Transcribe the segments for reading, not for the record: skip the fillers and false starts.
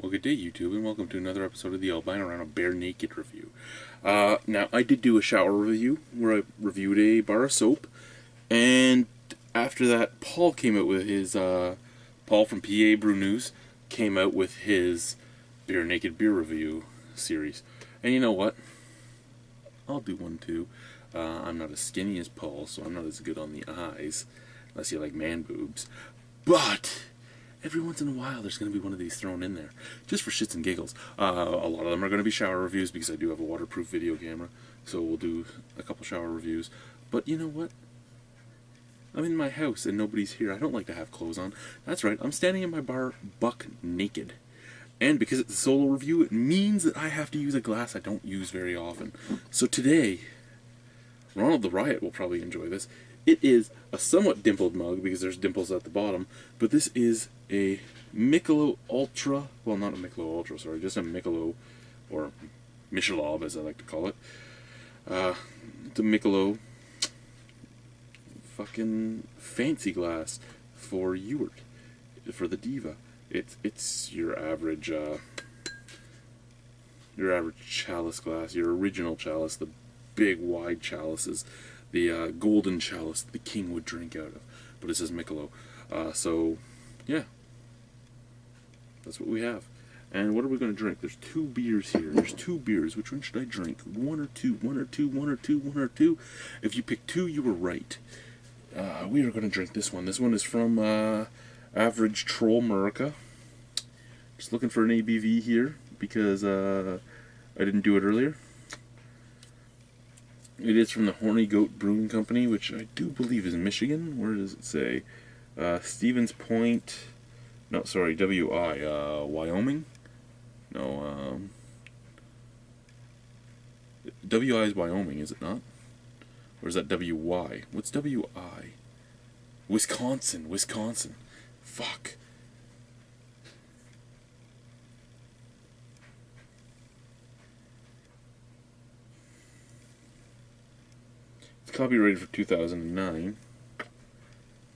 Well, good day, YouTube, and welcome to another episode of the Albino Rhino Bare Naked review. Now, I did do a shower review where I reviewed a bar of soap, and after that, Paul came out with his, Paul from PA Brew News came out with his Bare Naked beer review series. And you know what? I'll do one too. I'm not as skinny as Paul, so I'm not as good on the eyes, unless you like man boobs. But every once in a while, there's going to be one of these thrown in there, just for shits and giggles. A lot of them are going to be shower reviews because I do have a waterproof video camera, so we'll do a couple shower reviews. But you know what? I'm in my house and nobody's here. I don't like to have clothes on. That's right, I'm standing in my bar buck naked. And because it's a solo review, it means that I have to use a glass I don't use very often. So today, Ronald the Riot will probably enjoy this. It is a somewhat dimpled mug because there's dimples at the bottom, but this is a Michelob Ultra, well, not a Michelob Ultra, sorry, just a Michelob, or Michelob as I like to call it. It's a Michelob fucking fancy glass for Ewart, for the Diva. It's your average chalice glass, your original chalice, the big wide chalices, the golden chalice the king would drink out of. But it says Michelob. So, yeah. That's what we have. And what are we going to drink? There's two beers here. There's two beers. Which one should I drink? One or two? One or two? One or two? One or two? If you picked two, you were right. We are going to drink this one. This one is from AverageTrollMurica. Just looking for an ABV here because I didn't do it earlier. It is from the Horny Goat Brewing Company, which I do believe is Michigan. Where does it say? Stevens Point. No, sorry, W.I. Wyoming? No, W.I. is Wyoming, is it not? Or is that W.Y.? What's W.I.? Wisconsin. Fuck. It's copyrighted for 2009.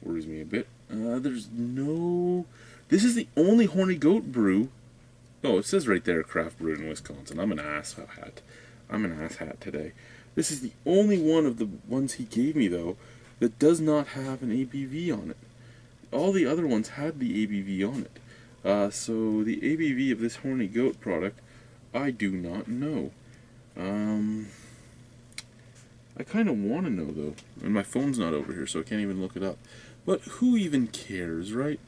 Worries me a bit. There's no... This is the only Horny Goat brew. Oh, it says right there, craft brewed in Wisconsin. I'm an ass hat. I'm an ass hat today. This is the only one of the ones he gave me, though, that does not have an ABV on it. All the other ones had the ABV on it. So the ABV of this Horny Goat product, I do not know. I kind of want to know, though. And my phone's not over here, so I can't even look it up. But who even cares, right?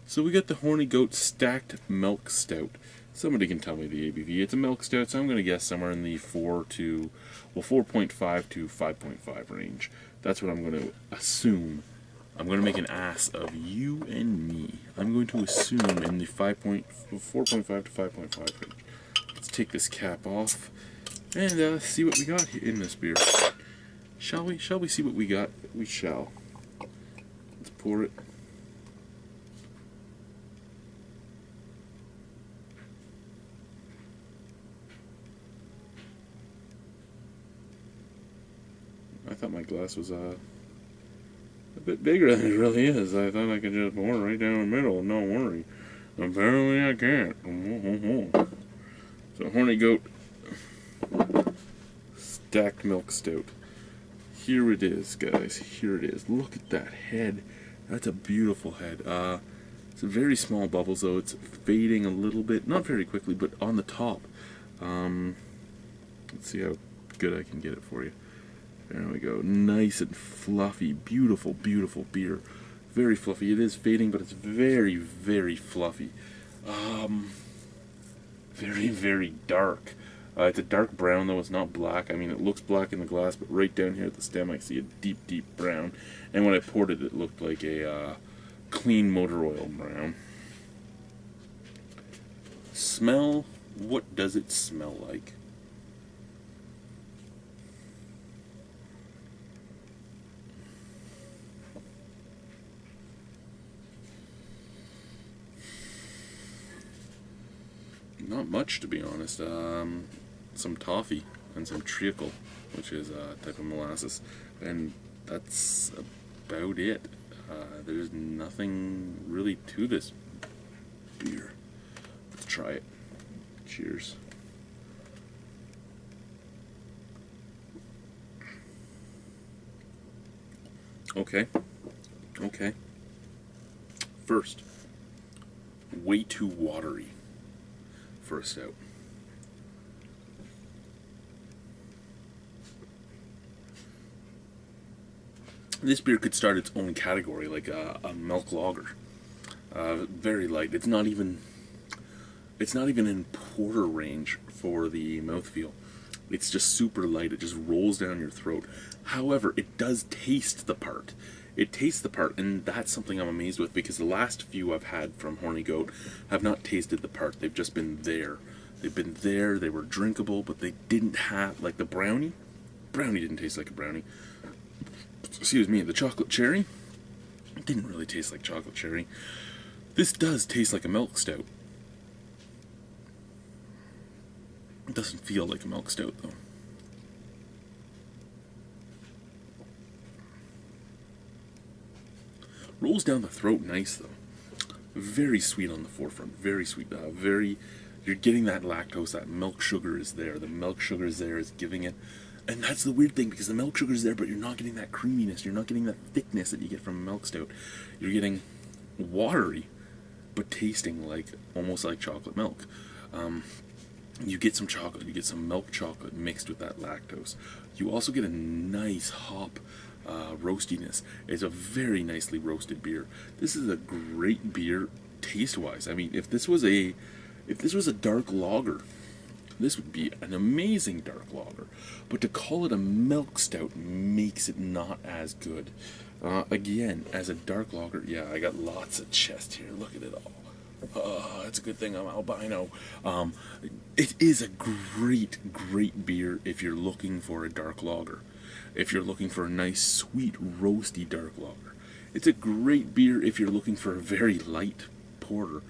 So we got the Horny Goat Stacked Milk Stout. Somebody can tell me the ABV. It's a milk stout, so I'm going to guess somewhere in the 4.5 to 5.5 range. That's what I'm going to assume. I'm going to make an ass of you and me. I'm going to assume in the 4.5 to 5.5 range. Let's take this cap off and see what we got here in this beer. Shall we? Shall we see what we got? We shall. Let's pour it. I thought my glass was a bit bigger than it really is. I thought I could just pour it right down the middle and not worry. Apparently I can't. So Horny Goat Stacked Milk Stout. Here it is, guys. Here it is. Look at that head. That's a beautiful head. It's a very small bubbles, though. It's fading a little bit. Not very quickly, but on the top. Let's see how good I can get it for you. There we go. Nice and fluffy. Beautiful, beautiful beer. Very fluffy. It is fading, but it's very, very fluffy. Very, very dark. It's a dark brown, though it's not black. I mean, it looks black in the glass, but right down here at the stem, I see a deep, deep brown. And when I poured it, it looked like a clean motor oil brown. Smell. What does it smell like? Not much, to be honest. Some toffee and some treacle, which is a type of molasses, and that's about it. There's nothing really to this beer. try it. Cheers. Okay. First, way too watery for a stout. This beer could start its own category, like a milk lager. Very light. It's not even in porter range for the mouthfeel. It's just super light. It just rolls down your throat. However, it does taste the part. It tastes the part, and that's something I'm amazed with, because the last few I've had from Horny Goat have not tasted the part. They've just been there. They've been there. They were drinkable, but they didn't have, like the brownie. Brownie didn't taste like a brownie. Excuse me. The chocolate cherry didn't really taste like chocolate cherry. This does taste like a milk stout. It doesn't feel like a milk stout, though. Rolls down the throat nice, though. Very sweet on the forefront. Very sweet. You're getting that lactose, that milk sugar is there. The milk sugar is there, is giving it. And that's the weird thing, because the milk sugar is there, but you're not getting that creaminess. You're not getting that thickness that you get from a milk stout. You're getting watery, but tasting like almost like chocolate milk. You get some chocolate, you get some milk chocolate mixed with that lactose. You also get a nice hop roastiness. It's a very nicely roasted beer. This is a great beer taste-wise. I mean, if this was a dark lager, this would be an amazing dark lager. But to call it a milk stout makes it not as good. Again, as a dark lager, yeah, I got lots of chest here. Look at it all. It's a good thing I'm albino. It is a great beer if you're looking for a dark lager. If you're looking for a nice, sweet, roasty dark lager. It's a great beer if you're looking for a very light porter.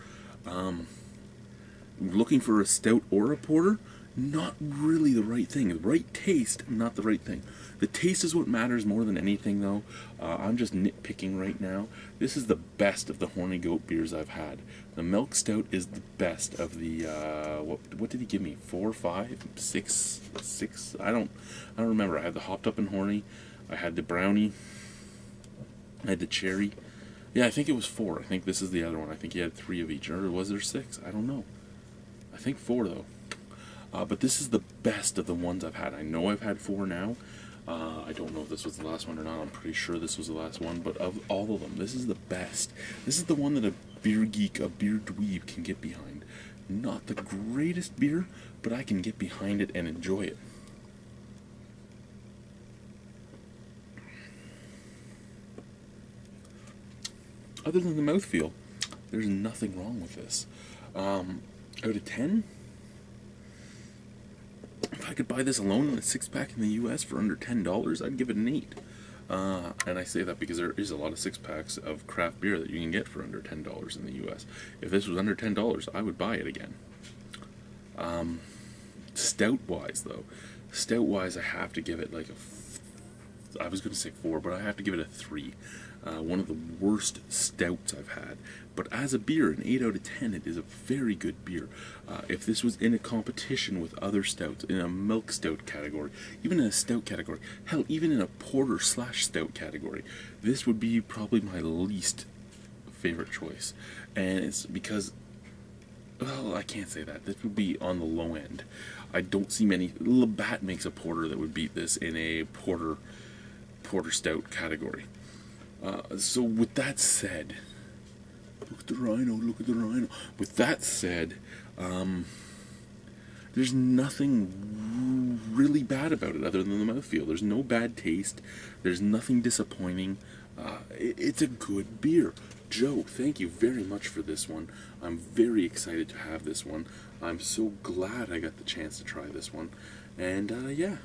Looking for a stout or a porter, not really the right thing. The right taste, not the right thing. The taste is what matters more than anything, though. I'm just nitpicking right now. This is the best of the Horny Goat beers I've had. The milk stout is the best of the, what did he give me? 4, 5, 6? I don't remember. I had the hopped up and horny. I had the brownie. I had the cherry. Yeah, I think it was 4. I think this is the other one. I think he had 3 of each. Or was there 6? I don't know. I think 4, though. But this is the best of the ones I've had. I know I've had 4 now. I don't know if this was the last one or not. I'm pretty sure this was the last one. But of all of them, this is the best. This is the one that a beer geek, a beer dweeb can get behind. Not the greatest beer, but I can get behind it and enjoy it. Other than the mouthfeel, there's nothing wrong with this. Out of 10, if I could buy this alone in a 6-pack in the US for under $10, I'd give it an 8. And I say that because there is a lot of 6-packs of craft beer that you can get for under $10 in the US. If this was under $10, I would buy it again. Stout-wise, though. Stout-wise, I have to give it like I was going to say 4, but I have to give it a 3. One of the worst stouts I've had. But as a beer, an 8 out of 10, it is a very good beer. If this was in a competition with other stouts, in a milk stout category, even in a stout category, hell, even in a porter/stout category, this would be probably my least favorite choice. And it's because, well, I can't say that. This would be on the low end. I don't see many. Labatt makes a porter that would beat this in a porter stout category. So with that said, look at the rhino. With that said, there's nothing really bad about it other than the mouthfeel. There's no bad taste. There's nothing disappointing. It's a good beer. Joe, thank you very much for this one. I'm very excited to have this one. I'm so glad I got the chance to try this one. And yeah.